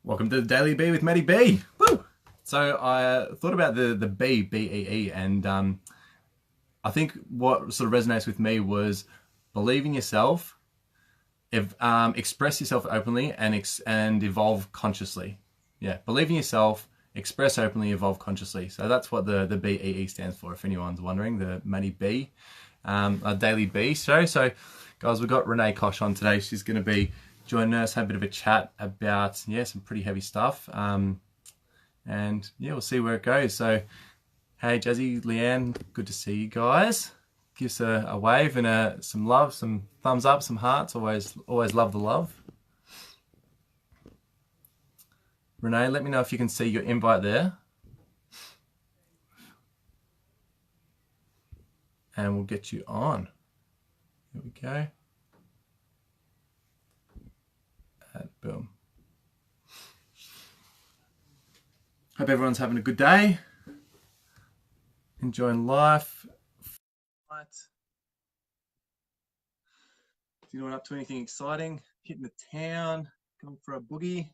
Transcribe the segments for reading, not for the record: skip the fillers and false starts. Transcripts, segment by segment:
Welcome to the Daily Bee with Matty B. Woo! So I thought about the B, B-E-E, and I think what sort of resonates with me was believe in yourself, express yourself openly, and evolve consciously. Yeah, believe in yourself, express openly, evolve consciously. So that's what the B-E-E stands for, if anyone's wondering, the Matty B, a Daily B show. So guys, we've got Renee Cosh on today. She's going to be joining us, have a bit of a chat about, some pretty heavy stuff. And yeah, we'll see where it goes. So, hey, Jazzy, Leanne, good to see you guys. Give us a wave and some love, some thumbs up, some hearts. Always love the love. Renee, let me know if you can see your invite there. And we'll get you on. Here we go. Boom. Hope everyone's having a good day. Enjoying life. You doing up to anything exciting? Hitting the town, going for a boogie,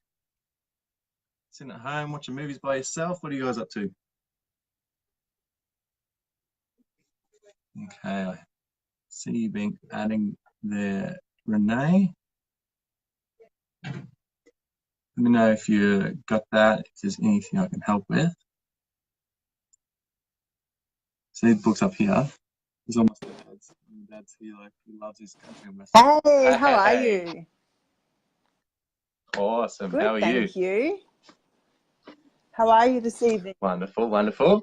sitting at home, watching movies by yourself. What are you guys up to? Okay, I see you being adding there, Renee. Let me know if you got that, if there's anything I can help with. See the books up here. There's almost my dad's. My dad's here, like he loves his country and western. Hey, how are you? Awesome. Good, How are you? thank you. How are you this evening? Wonderful, wonderful.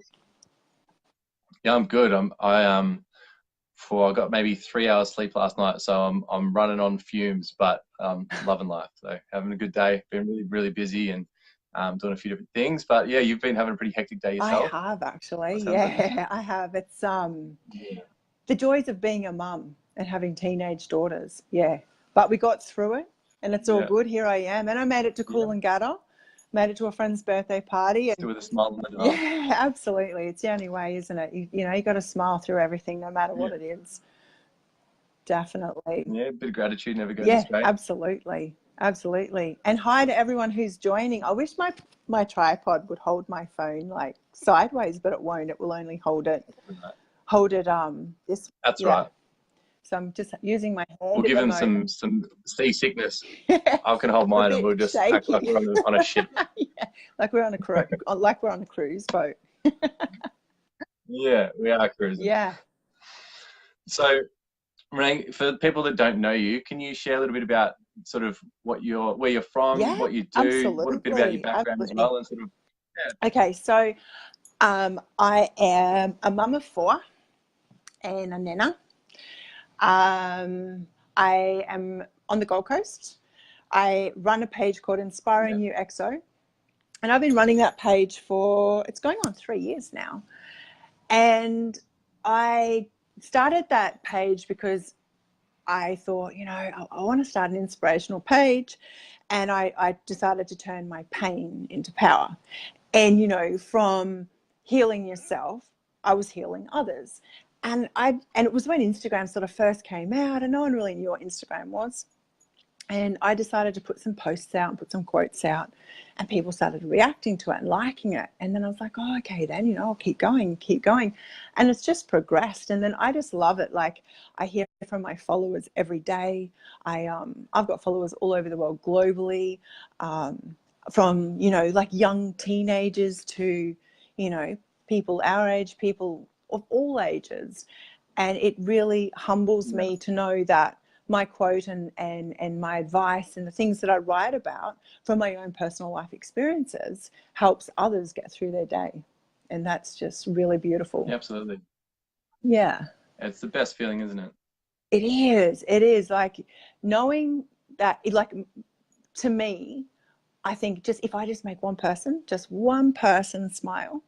Yeah, I'm good. I got maybe 3 hours sleep last night, so I'm running on fumes, but loving life. So having a good day. Been really busy and doing a few different things. But yeah, you've been having a pretty hectic day yourself. I have actually. Like. Yeah, I have. It's the joys of being a mum and having teenage daughters. Yeah, but we got through it, and it's all good. Here I am, and I made it to Coolangatta. Made it to a friend's birthday party. And still with a smile on the dark. Yeah, absolutely. It's the only way, isn't it? You got to smile through everything, no matter what it is. Definitely. Yeah, a bit of gratitude never goes astray. Yeah, absolutely. And hi to everyone who's joining. I wish my tripod would hold my phone like sideways, but it won't. It will only hold it this. That's right. So I'm just using my hand. We'll give them some seasickness. I can hold mine and we'll just act like we're on a ship. Yeah, like we're on a cruise boat. Yeah, we are cruising. Yeah. So, Renee, for people that don't know you, can you share a little bit about sort of where you're from, what you do, absolutely. a bit about your background as well, and sort of. Yeah. Okay, so I am a mum of 4 and a nana. I am on the Gold Coast. I run a page called Inspiringyouxo, and I've been running that page it's going on 3 years now. And I started that page because I thought, I want to start an inspirational page, and I decided to turn my pain into power. And, from healing yourself, I was healing others. And it was when Instagram sort of first came out, and no one really knew what Instagram was. And I decided to put some posts out and put some quotes out, and people started reacting to it and liking it. And then I was like, oh, okay, then, I'll keep going. And it's just progressed. And then I just love it. Like, I hear from my followers every day. I've got followers all over the world globally, from, like young teenagers to, people our age, people of all ages. And it really humbles me to know that my quote and my advice and the things that I write about from my own personal life experiences helps others get through their day. And that's just really beautiful. Absolutely. Yeah. It's the best feeling, isn't it? It is like knowing that, like, to me, I think if I just make just one person smile,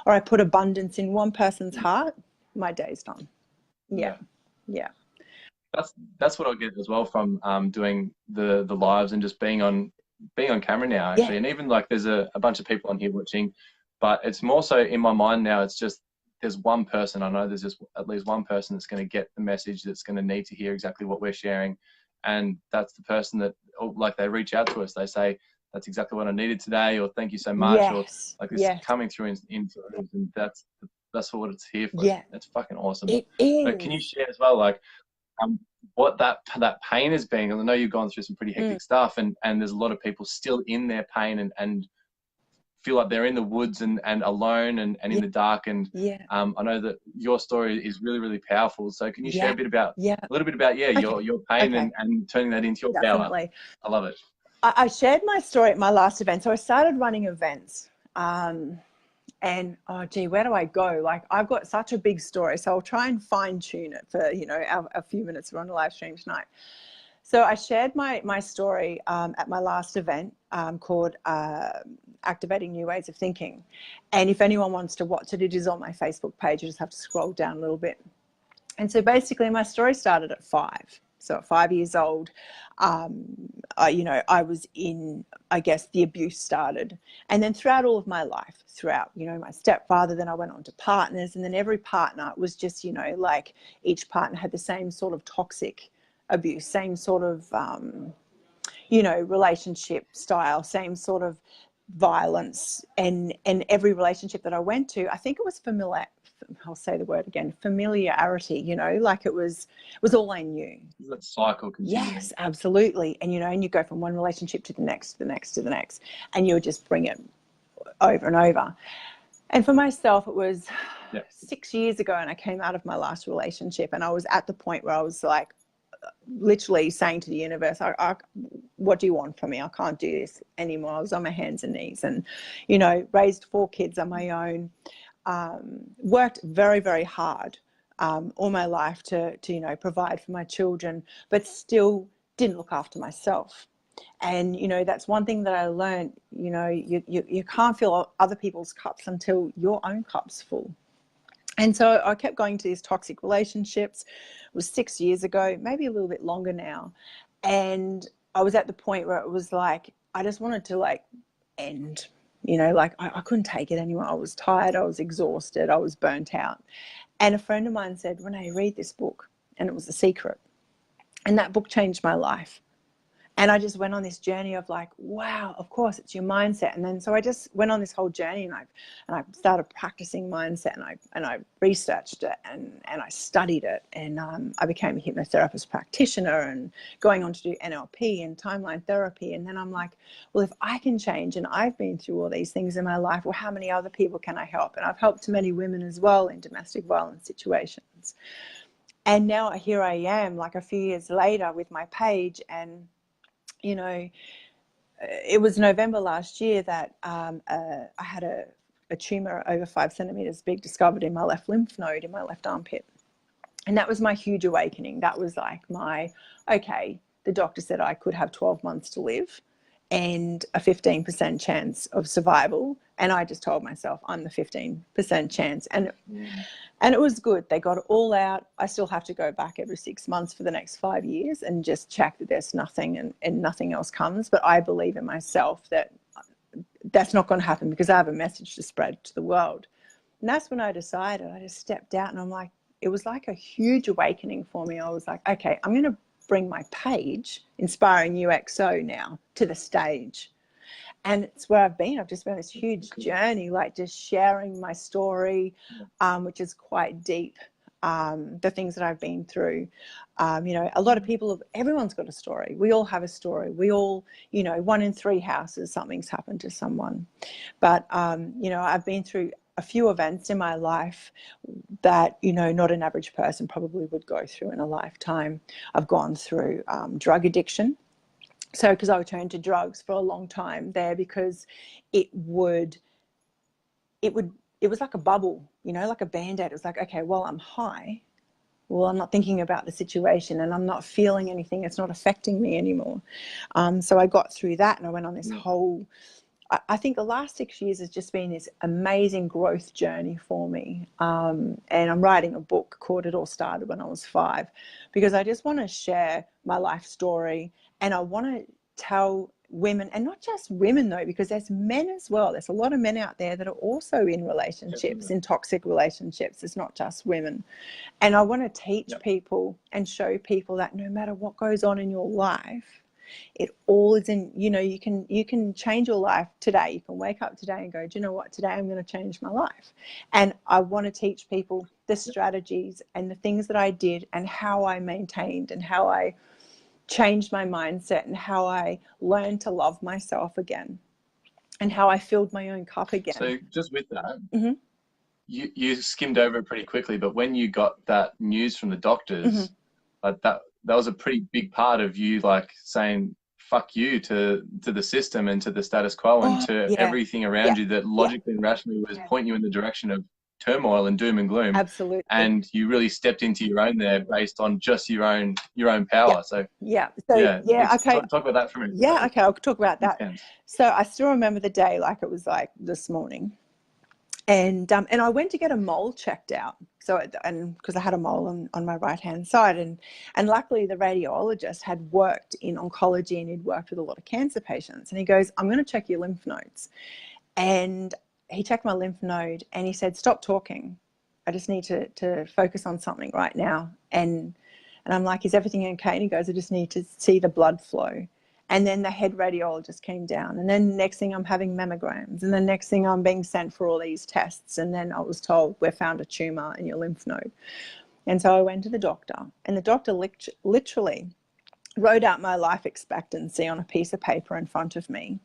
or I put abundance in one person's heart, my day's done. Yeah. That's what I get as well from doing the lives and just being on camera now, actually. And even like there's a bunch of people on here watching, but it's more so in my mind now, it's just there's one person. I know there's just at least one person that's going to get the message, that's going to need to hear exactly what we're sharing. And that's the person that, like, they reach out to us. They say that's exactly what I needed today, or thank you so much, or Yes. like this Yes. coming through in photos, and that's what it's here for. Yeah. It's fucking awesome. It But can you is. share as well, like, what that pain has been? Because I know you've gone through some pretty Mm. hectic stuff, and there's a lot of people still in their pain and feel like they're in the woods and alone and in Yeah. the dark. And Yeah. I know that your story is really, really powerful. So can you share Yeah. Yeah. a little bit about, yeah, Okay. your pain Okay. and turning that into your power? Definitely. I love it. I shared my story at my last event. So I started running events. And oh gee, where do I go? Like, I've got such a big story, so I'll try and fine tune it for, you know, a few minutes. We're on a live stream tonight. So I shared my story at my last event called Activating New Ways of Thinking. And if anyone wants to watch it, it is on my Facebook page. You just have to scroll down a little bit. And so basically my story started at 5. So at 5 years old, I was in, I guess, the abuse started. And then throughout all of my life, throughout, you know, my stepfather, then I went on to partners, and then every partner was just, you know, like each partner had the same sort of toxic abuse, same sort of, you know, relationship style, same sort of violence. And every relationship that I went to, I think it was familiar. I'll say the word again, familiarity, you know, like it was all I knew. That cycle continuing. Yes, absolutely. And, you know, and you go from one relationship to the next, to the next, to the next, and you would just bring it over and over. And for myself, it was 6 years ago, and I came out of my last relationship, and I was at the point where I was like, literally saying to the universe, what do you want from me? I can't do this anymore. I was on my hands and knees, and, you know, raised 4 kids on my own. Worked very, very hard all my life to, you know, provide for my children, but still didn't look after myself. And, you know, that's one thing that I learned, you know, you can't fill other people's cups until your own cup's full. And so I kept going to these toxic relationships. It was 6 years ago, maybe a little bit longer now. And I was at the point where it was like, I just wanted to like end. You know, like I couldn't take it anymore. I was tired. I was exhausted. I was burnt out. And a friend of mine said, Renee, read this book. And it was The Secret. And that book changed my life. And I just went on this journey of like, wow, of course, it's your mindset. And then so I just went on this whole journey, and I started practicing mindset, and I researched it, and I studied it, and I became a hypnotherapist practitioner, and going on to do NLP and timeline therapy. And then I'm like, well, if I can change, and I've been through all these things in my life, well, how many other people can I help? And I've helped many women as well in domestic violence situations. And now here I am, like a few years later, with my page. And you know, it was November last year that I had a tumor over 5 centimeters big discovered in my left lymph node in my left armpit. And that was my huge awakening. That was like okay, the doctor said I could have 12 months to live and a 15% chance of survival. And I just told myself I'm the 15% chance. And it was good. They got it all out. I still have to go back every 6 months for the next 5 years and just check that there's nothing, and nothing else comes. But I believe in myself that that's not going to happen, because I have a message to spread to the world. And that's when I decided, I just stepped out, and I'm like, it was like a huge awakening for me. I was like, okay, I'm going to bring my page, Inspiringyouxo, now to the stage. And it's where I've been. I've just been on this huge journey, like just sharing my story, which is quite deep. The things that I've been through. You know, a lot of people, everyone's got a story. We all have a story. We all, you know, 1 in 3 houses, something's happened to someone. But, you know, I've been through a few events in my life that, you know, not an average person probably would go through in a lifetime. I've gone through drug addiction. So, because I would turn to drugs for a long time there, because it was like a bubble, you know, like a Band-Aid. It was like, okay, well, I'm high. Well, I'm not thinking about the situation, and I'm not feeling anything. It's not affecting me anymore. So I got through that, and I went on this whole, I think the last 6 years has just been this amazing growth journey for me. And I'm writing a book called It All Started When I Was 5, because I just want to share my life story, and I want to tell women, and not just women though, because there's men as well. There's a lot of men out there that are also in relationships, in toxic relationships. It's not just women. And I want to teach people and show people that no matter what goes on in your life, It all is in, you know, you can change your life today. You can wake up today and go, do you know what, today I'm going to change my life. And I want to teach people the strategies and the things that I did and how I maintained and how I changed my mindset and how I learned to love myself again and how I filled my own cup again. So just with that, you skimmed over it pretty quickly, but when you got that news from the doctors, like that was a pretty big part of you, like saying fuck you to the system and to the status quo and to everything around you that logically and rationally was pointing you in the direction of turmoil and doom and gloom. Absolutely. And you really stepped into your own there based on just your own power. Okay. Talk about that for a minute. Yeah, okay, I'll talk about that. Intense. So I still remember the day like it was like this morning. And I went to get a mole checked out. So, and because I had a mole on my right hand side, and luckily the radiologist had worked in oncology and he'd worked with a lot of cancer patients. And he goes, I'm going to check your lymph nodes. And he checked my lymph node and he said, stop talking. I just need to focus on something right now. And I'm like, is everything okay? And he goes, I just need to see the blood flow. And then the head radiologist came down. And then next thing I'm having mammograms. And the next thing I'm being sent for all these tests. And then I was told, we found a tumor in your lymph node. And so I went to the doctor. And the doctor literally wrote out my life expectancy on a piece of paper in front of me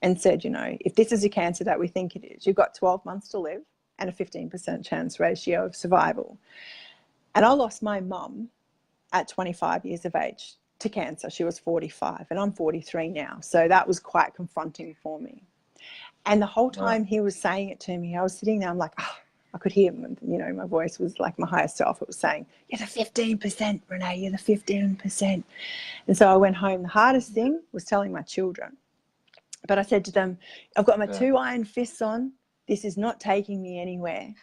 and said, you know, if this is a cancer that we think it is, you've got 12 months to live and a 15% chance ratio of survival. And I lost my mum at 25 years of age to cancer. She was 45 and I'm 43 now. So that was quite confronting for me. And the whole time he was saying it to me, I was sitting there, I'm like, oh, I could hear him, you know, my voice was like my higher self. It was saying, you're the 15%, Renee, you're the 15%. And so I went home. The hardest thing was telling my children. But I said to them, I've got my 2 iron fists on. This is not taking me anywhere.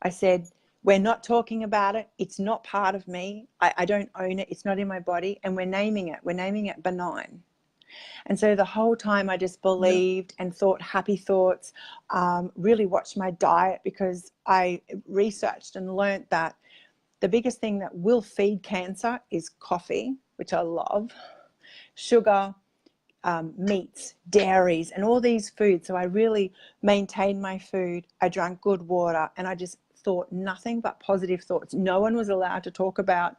I said, we're not talking about it. It's not part of me. I don't own it. It's not in my body. And we're naming it. We're naming it benign. And so the whole time I just believed and thought happy thoughts, really watched my diet because I researched and learned that the biggest thing that will feed cancer is coffee, which I love, sugar, meats, dairies, and all these foods. So I really maintained my food. I drank good water and I just thought nothing but positive thoughts. No one was allowed to talk about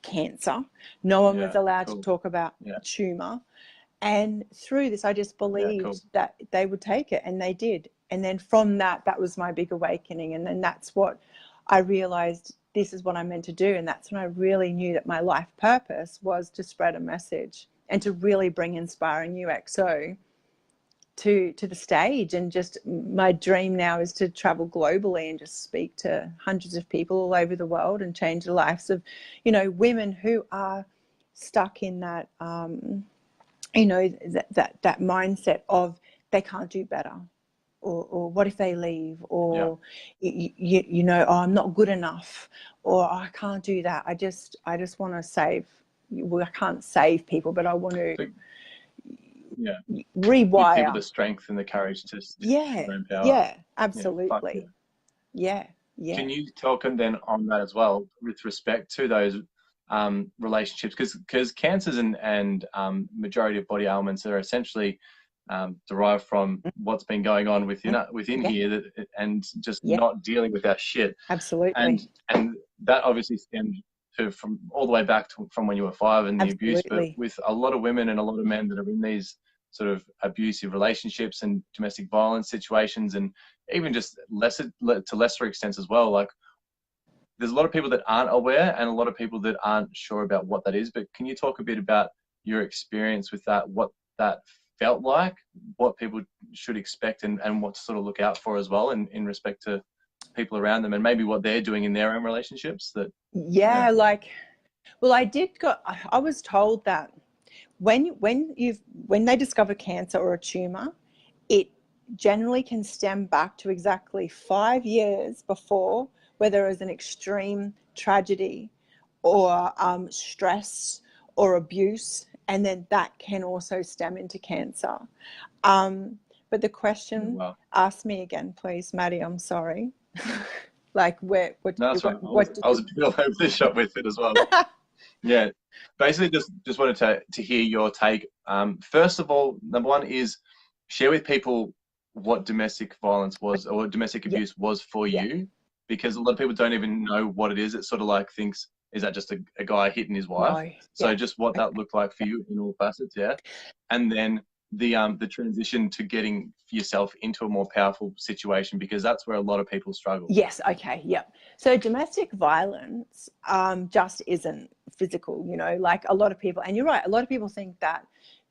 cancer. No one was allowed to talk about tumor. And through this, I just believed that they would take it, and they did. And then from that was my big awakening. And then that's what I realized, this is what I'm meant to do. And that's when I really knew that my life purpose was to spread a message and to really bring Inspiringyouxo to the stage. And just my dream now is to travel globally and just speak to hundreds of people all over the world and change the lives of, you know, women who are stuck in that, you know, that mindset of they can't do better, or what if they leave, or you know, oh, I'm not good enough, or oh, I can't do that. I just want to save. Well, I can't save people, but I want to rewire. Give people the strength and the courage to their own power. Yeah, absolutely. Yeah. Can you talk then on that as well with respect to those relationships? Because cancers and majority of body ailments are essentially derived from what's been going on within here, and just not dealing with that shit. Absolutely. And that obviously stems from all the way back from when you were 5 and the abuse, but with a lot of women and a lot of men that are in these sort of abusive relationships and domestic violence situations, and even just to lesser extents as well, like there's a lot of people that aren't aware and a lot of people that aren't sure about what that is. But can you talk a bit about your experience with that, what that felt like, what people should expect, and what to sort of look out for as well in respect to people around them, and maybe what they're doing in their own relationships? That I was told that when they discover cancer or a tumor, it generally can stem back to exactly 5 years before, where there is an extreme tragedy or stress or abuse, and then that can also stem into cancer. But the question, ask me again, please, Maddie. I'm sorry. Like, I was a bit all over the shop with it as well. Yeah, basically just wanted to hear your take. First of all, number one is share with people what domestic violence was or what domestic Yeah, abuse was for yeah, you, because a lot of people don't even know what it is. It's sort of like thinks, is that just a guy hitting his wife? no, So yeah, just what that looked like for yeah. you in all facets, yeah. And then the transition to getting yourself into a more powerful situation, because that's where a lot of people struggle. Yes, okay, yep. So domestic violence just isn't physical, you know, like a lot of people, and you're right, a lot of people think that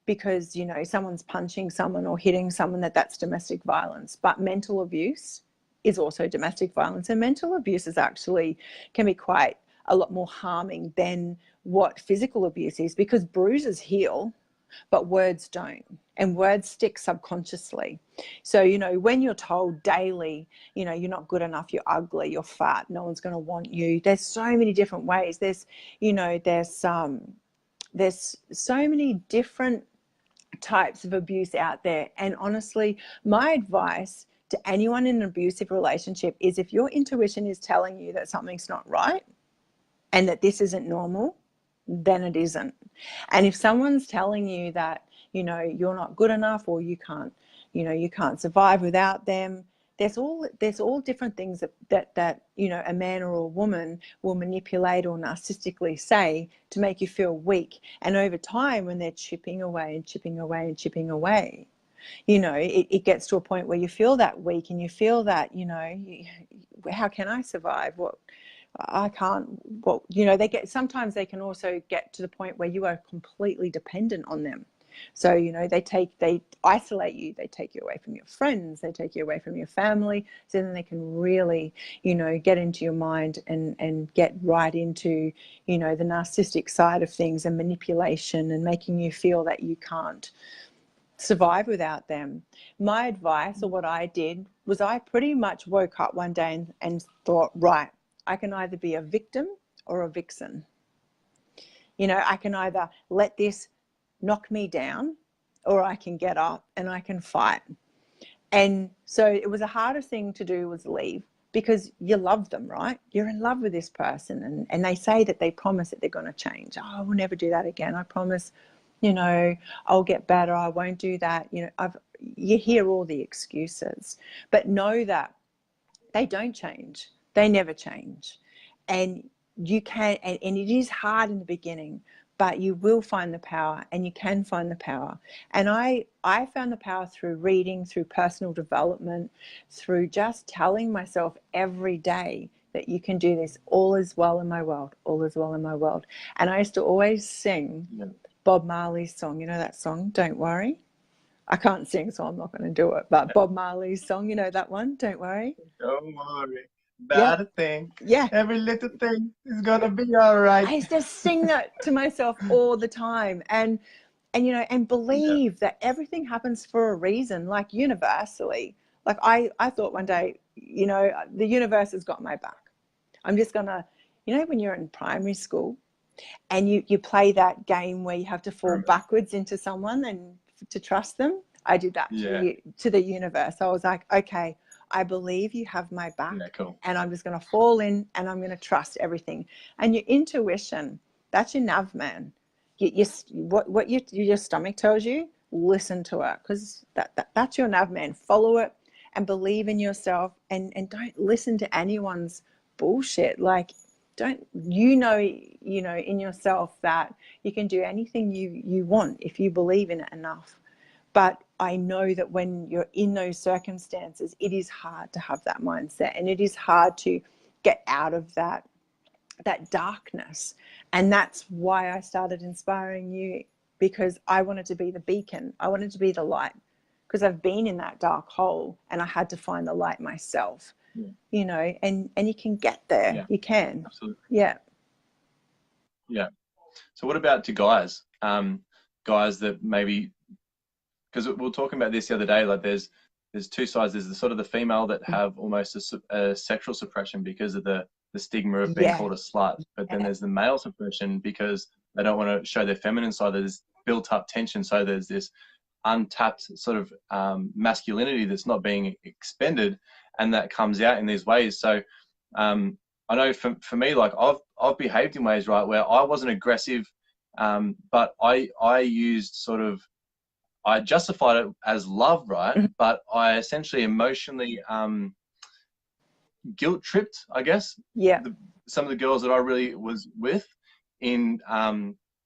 because, you know, someone's punching someone or hitting someone that that's domestic violence, but mental abuse is also domestic violence, and mental abuse is actually can be quite a lot more harming than what physical abuse is, because bruises heal but words don't, and words stick subconsciously. So, you know, when you're told daily, you know, you're not good enough, you're ugly, you're fat, no one's going to want you, there's so many different ways. There's, you know, there's so many different types of abuse out there. And honestly, my advice to anyone in an abusive relationship is, if your intuition is telling you that something's not right and that this isn't normal, then it isn't. And if someone's telling you that, you know, you're not good enough, or you can't, you know, you can't survive without them, there's all different things that you know, a man or a woman will manipulate or narcissistically say to make you feel weak. And over time, when they're chipping away and chipping away and chipping away, you know, it gets to a point where you feel that weak, and you feel that, you know, how can I survive? What, I can't. Well, you know, sometimes they can also get to the point where you are completely dependent on them. So, you know, they isolate you, they take you away from your friends, they take you away from your family. So then they can really, you know, get into your mind and get right into, you know, the narcissistic side of things and manipulation and making you feel that you can't survive without them. My advice, or what I did, was I pretty much woke up one day and thought, right, I can either be a victim or a vixen. You know, I can either let this knock me down, or I can get up and I can fight. And so it was a harder thing to do, was leave, because you love them, right? You're in love with this person, and they say that they promise that they're going to change. Oh, I will never do that again. I promise, you know, I'll get better. I won't do that. You know, you hear all the excuses, but know that they don't change. They never change. And you can, and it is hard in the beginning, but you will find the power, and you can find the power. And I found the power through reading, through personal development, through just telling myself every day that you can do this. All is well in my world. All is well in my world. And I used to always sing Bob Marley's song. You know that song, Don't Worry? I can't sing, so I'm not going to do it. But Bob Marley's song, you know that one, Don't Worry? Don't worry Yeah, about a thing. yeah. Every little thing is gonna be all right. I used to sing that to myself all the time, and you know, and Yeah. believe that everything happens for a reason, like universally. Like I thought one day, you know, the universe has got my back. I'm just gonna, you know, when you're in primary school and you play that game where you have to fall backwards into someone and to trust them. I did that Yeah. to the universe. I was like, okay, I believe you have my back, Yeah. Cool. and I'm just going to fall in, and I'm going to trust everything. And your intuition, that's your nav man. What your stomach tells you, listen to it, because that's your nav man. Follow it and believe in yourself, and don't listen to anyone's bullshit. Like, don't, you know in yourself that you can do anything you want if you believe in it enough. But I know that when you're in those circumstances, it is hard to have that mindset, and it is hard to get out of that darkness. And that's why I started inspiring you, because I wanted to be the beacon. I wanted to be the light, because I've been in that dark hole and I had to find the light myself. Yeah. You know, and you can get there. Yeah. You can. Absolutely. Yeah. Yeah. So what about to guys? Guys that maybe, because we were talking about this the other day, like there's two sides. There's the sort of the female that have almost a sexual suppression because of the stigma of being Yeah. called a slut, but then there's the male suppression because they don't want to show their feminine side. There's built up tension, so there's this untapped sort of masculinity that's not being expended, and that comes out in these ways. So I know for me, like I've behaved in ways, right, where I wasn't aggressive, but I used sort of, I justified it as love, right? Mhm. But I essentially emotionally guilt tripped, I guess, Yeah. some of the girls that I really was with in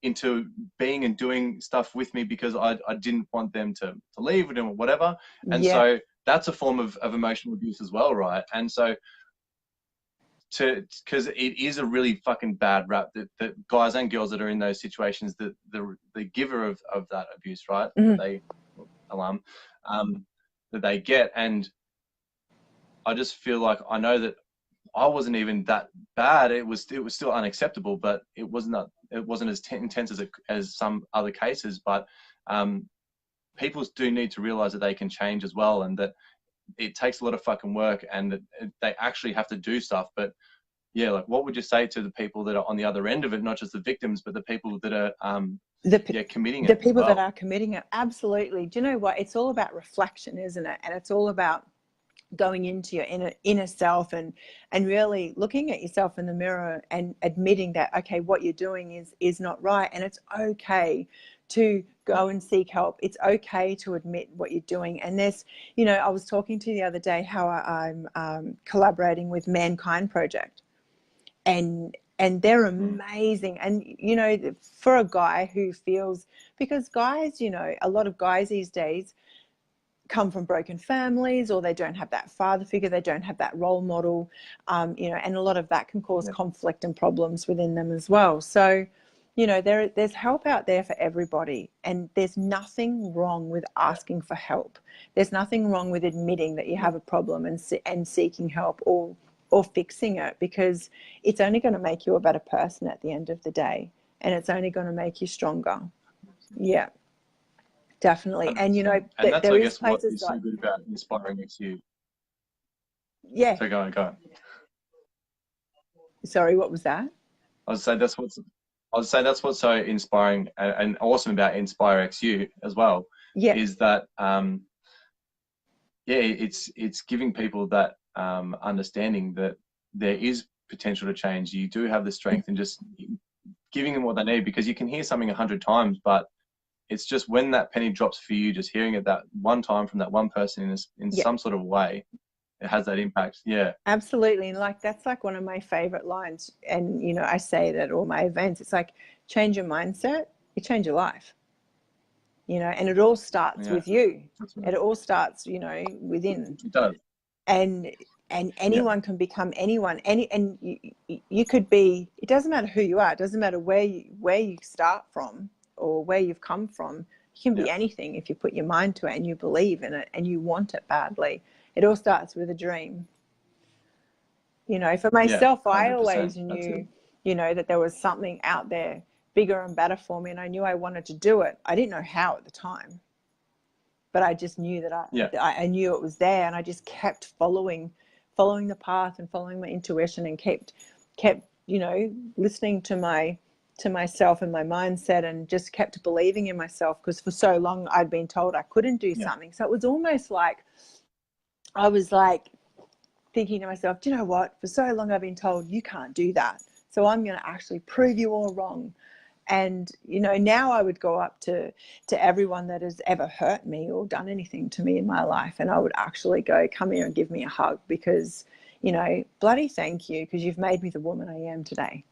into being and doing stuff with me because I didn't want them to leave or whatever. And Yeah. so that's a form of emotional abuse as well, right? And so because it is a really fucking bad rap that guys and girls that are in those situations, that the giver of that abuse, right, that Mhm. they alarm that they get. And I just feel like I know that I wasn't even that bad. It was still unacceptable, but it wasn't as intense as some other cases. But people do need to realize that they can change as well, and that it takes a lot of fucking work, and that they actually have to do stuff. But yeah, like, what would you say to the people that are on the other end of it, not just the victims, but the people that are committing The it as people that well? are committing it, absolutely. Do you know what? It's all about reflection, isn't it? And it's all about going into your inner self and really looking at yourself in the mirror and admitting that, okay, what you're doing is not right, and it's okay to go and seek help. It's okay to admit what you're doing. And there's, I was talking to you the other day how I'm collaborating with Mankind Project, and they're amazing. And for a guy who feels, because guys, a lot of guys these days come from broken families, or they don't have that father figure, they don't have that role model, and a lot of that can cause conflict and problems within them as well. So there's help out there for everybody, and there's nothing wrong with asking for help. There's nothing wrong with admitting that you have a problem and seeking help, or fixing it, because it's only going to make you a better person at the end of the day, and it's only going to make you stronger. Yeah. Definitely. And 100%. And that's, there I is guess, what places is so like, good about Inspiring XU. yeah. So go. Sorry, what was that? I would say that's what's so inspiring and awesome about Inspire XU as well, Yeah. is that it's giving people that understanding that there is potential to change. You do have the strength, and just giving them what they need, because you can hear something 100 times, but it's just when that penny drops for you, just hearing it that one time from that one person in Yeah. some sort of way, it has that impact. Yeah. Absolutely. And that's like one of my favorite lines. And I say it at all my events. It's like, change your mindset, you change your life. And it all starts Yeah. with you. That's right. It all starts, within. It does. And Yeah. anyone can become anyone. And you could be, it doesn't matter who you are, it doesn't matter where you start from or where you've come from. You can be anything if you put your mind to it and you believe in it and you want it badly. It all starts with a dream. For Yeah. myself, I 100%. always That's it. knew, that there was something out there bigger and better for me, and I knew I wanted to do it. I didn't know how at the time, but I just knew that Yeah. I knew it was there, and I just kept following the path and following my intuition, and kept listening to myself and my mindset, and just kept believing in myself, because for so long I'd been told I couldn't do Yeah. something. So it was almost like I was like thinking to myself, do you know what? For so long I've been told you can't do that. So I'm going to actually prove you all wrong. And now I would go up to everyone that has ever hurt me or done anything to me in my life, and I would actually go, come here and give me a hug, because bloody thank you, because you've made me the woman I am today,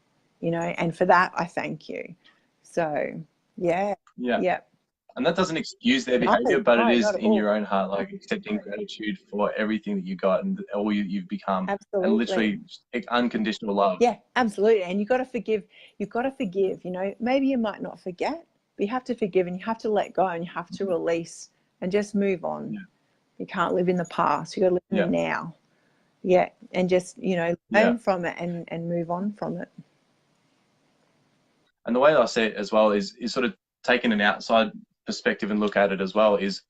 and for that I thank you. So yeah. Yeah. And that doesn't excuse their No, behavior, but it no, is not at in all. your own heart, like accepting gratitude for everything that you got and all you've become, and Absolutely. literally unconditional love. Yeah, absolutely. And you've got to forgive. You've got to forgive. Maybe you might not forget, but you have to forgive, and you have to let go, and you have to release and just move on. Yeah. You can't live in the past. You got to live in Yeah. the now. Yeah. And just, Yeah. learn from it and move on from it. And the way that I see it as well is sort of taking an outside perspective and look at it as well is,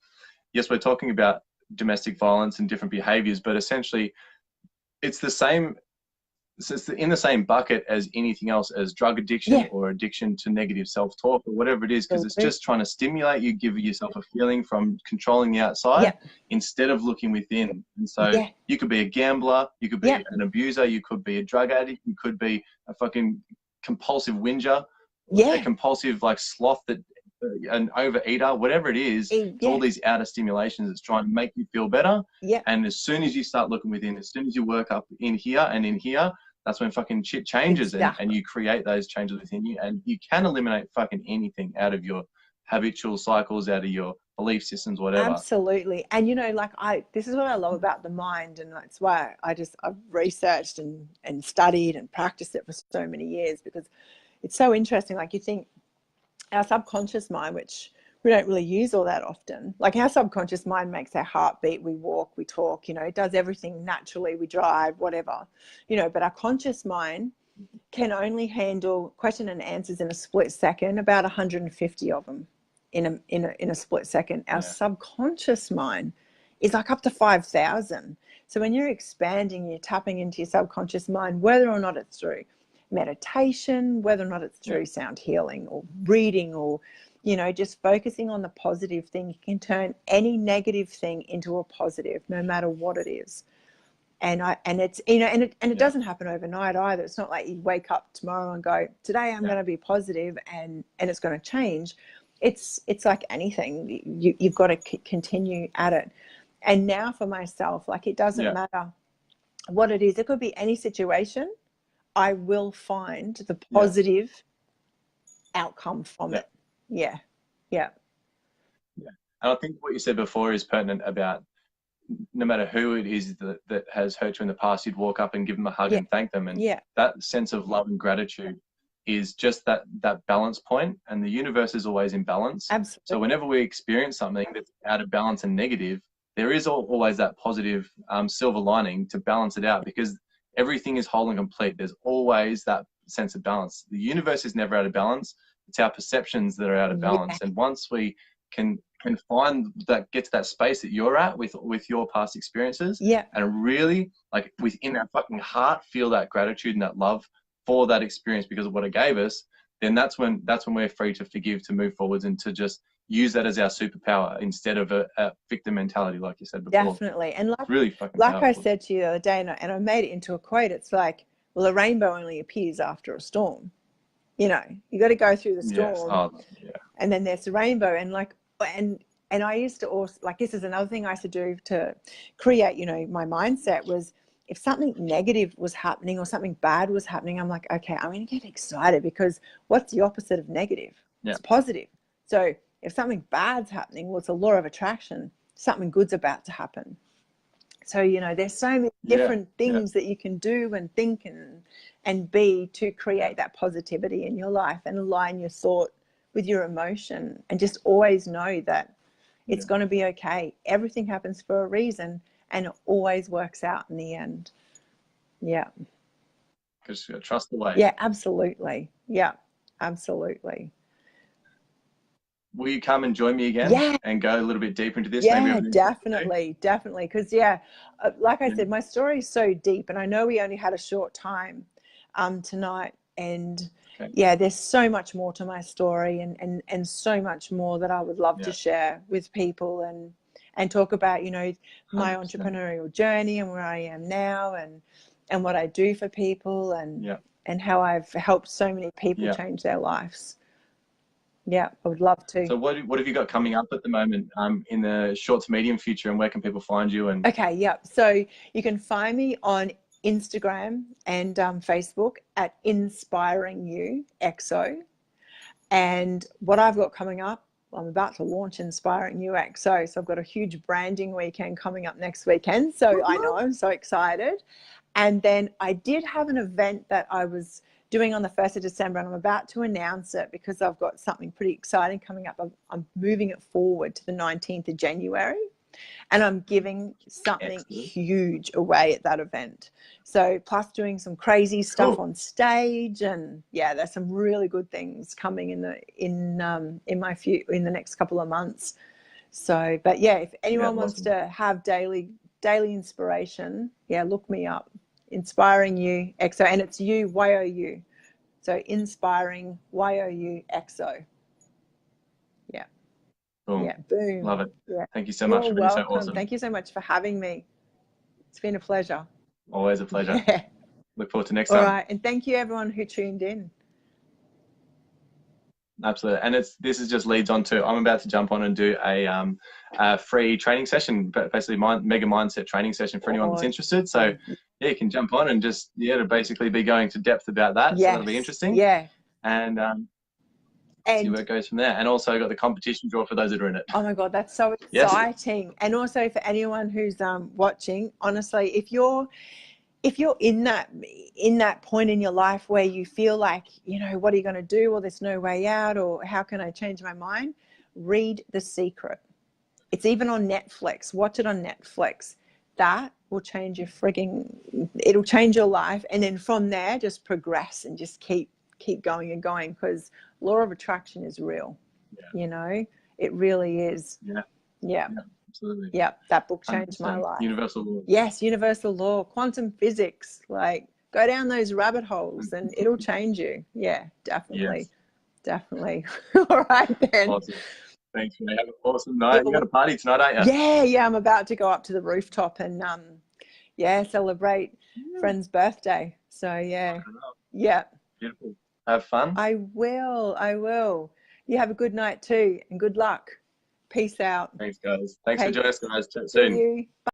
yes, we're talking about domestic violence and different behaviors, but essentially it's the same so it's in the same bucket as anything else, as drug addiction Yeah, or addiction to negative self-talk or whatever it is, because it's absolutely. just trying to stimulate you, give yourself a feeling from controlling the outside Yeah, instead of looking within. And so yeah, you could be a gambler, you could yeah, be an abuser, you could be a drug addict, you could be a fucking compulsive whinger, a yeah, compulsive like sloth, that an overeater, whatever it is. It's all yeah, these outer stimulations that's trying to make you feel better. yeah, And as soon as you start looking within, as soon as you work up in here and in here, that's when fucking shit changes, and exactly. you create those changes within you, and you can eliminate fucking anything out of your habitual cycles, out of your belief systems, whatever. Absolutely. And you know, like this is what I love about the mind, and that's why I've researched and studied and practiced it for so many years, because it's so interesting. Like, you think our subconscious mind, which we don't really use all that often, like our subconscious mind makes our heart beat, we walk, we talk, you know, it does everything naturally, we drive, whatever, you know, but our conscious mind can only handle question and answers in a split second, about 150 of them in a split second. Our Yeah. subconscious mind is like up to 5,000. So when you're expanding, you're tapping into your subconscious mind, whether or not it's through meditation, whether or not it's through sound healing or reading, or, you know, just focusing on the positive thing, you can turn any negative thing into a positive, no matter what it is. And it's, you know, and it doesn't happen overnight either. It's not like you wake up tomorrow and go, today I'm going to be positive, and it's going to change. It's like anything, you've got to continue at it. And now for myself, like, it doesn't matter what it is, it could be any situation, I will find the positive outcome from it. Yeah, yeah, Yeah. And I think what you said before is pertinent about no matter who it is that has hurt you in the past, you'd walk up and give them a hug yeah, and thank them. And yeah, that sense of love and gratitude is just that balance point, and the universe is always in balance. So absolutely. whenever we experience something that's out of balance and negative, there is always that positive silver lining to balance it out, because everything is whole and complete. There's always that sense of balance. The universe is never out of balance. It's our perceptions that are out of Yeah, balance. And once we can find that, get to that space that you're at with your past experiences, yeah, and really, like, within our fucking heart, feel that gratitude and that love for that experience because of what it gave us, then that's when we're free to forgive, to move forwards, and to just use that as our superpower instead of a victim mentality, like you said before. definitely. And It's really fucking like I powerful. said to you the other day, and I made it into a quote. It's like, well, a rainbow only appears after a storm. You know, you got to go through the Yes. storm, Oh, yeah. and then there's the rainbow. And like, and I used to also, like, this is another thing I used to do to create, you know, my mindset was, if something negative was happening or something bad was happening, I'm like, okay, I'm going to get excited, because what's the opposite of negative? Yeah. It's positive. So if something bad's happening, well, it's a law of attraction. Something good's about to happen. So, you know, there's so many different things that you can do and think and be to create that positivity in your life, and align your thought with your emotion, and just always know that it's going to be okay. Everything happens for a reason, and it always works out in the end. Yeah. Because trust the way. Yeah, absolutely. Yeah, absolutely. Will you come and join me again Yeah, and go a little bit deeper into this? Maybe yeah, over the next day? definitely. Because, like I said, my story is so deep, and I know we only had a short time tonight. And there's so much more to my story, and so much more that I would love to share with people, and talk about, you know, my 100%. entrepreneurial journey, and where I am now, and what I do for people, and how I've helped so many people change their lives. Yeah, I would love to. So what have you got coming up at the moment in the short to medium future, and where can people find you? And Okay, so you can find me on Instagram and Facebook at Inspiringyouxo. And what I've got coming up, I'm about to launch Inspiringyouxo. So I've got a huge branding weekend coming up next weekend. So I know, I'm so excited. And then I did have an event that I was doing on the 1st of December, and I'm about to announce it because I've got something pretty exciting coming up. I'm moving it forward to the 19th of January. And I'm giving something huge away at that event. So plus doing some crazy stuff on stage, and there's some really good things coming in the next couple of months. So, but if anyone wants to have daily inspiration, look me up. Inspiringyouxo, and it's you, Y-O-U. So Inspiring, Y-O-U-X-O. Yeah. Boom. Yeah. Boom. Love it. Yeah. Thank you so You're much for being so welcome. awesome. Thank you so much for having me. It's been a pleasure. Always a pleasure. Yeah. Look forward to next All time. right. And thank you everyone who tuned in. Absolutely. And this is just leads on to, I'm about to jump on and do a free training session, basically mega mindset training session for anyone that's interested. So yeah, you can jump on and just, to basically be going to depth about that. Yes. So that'll be interesting. Yeah. And see where it goes from there. And also got the competition draw for those that are in it. Oh my God, that's so exciting. Yes. And also for anyone who's watching, honestly, if you're in that point in your life where you feel like, what are you going to do? Or there's no way out, or how can I change my mind? Read The Secret. It's even on Netflix. Watch it on Netflix. That will change it'll change your life. And then from there, just progress and just keep going and going, because law of attraction is real. Yeah. It really is. Yeah. Absolutely. Yeah, that book changed my life. Universal law. Yes, universal law, quantum physics. Like, go down those rabbit holes and it'll change you. Yeah, definitely. Yes. Definitely. All right then. Awesome. Thanks, Renee. Have an awesome night. You got a party tonight, aren't you? Yeah. I'm about to go up to the rooftop and celebrate friend's birthday. So yeah. Beautiful. Have fun. I will. You have a good night too, and good luck. Peace out. Thanks, guys. Thanks for joining us, guys. Chat soon. See you. Bye.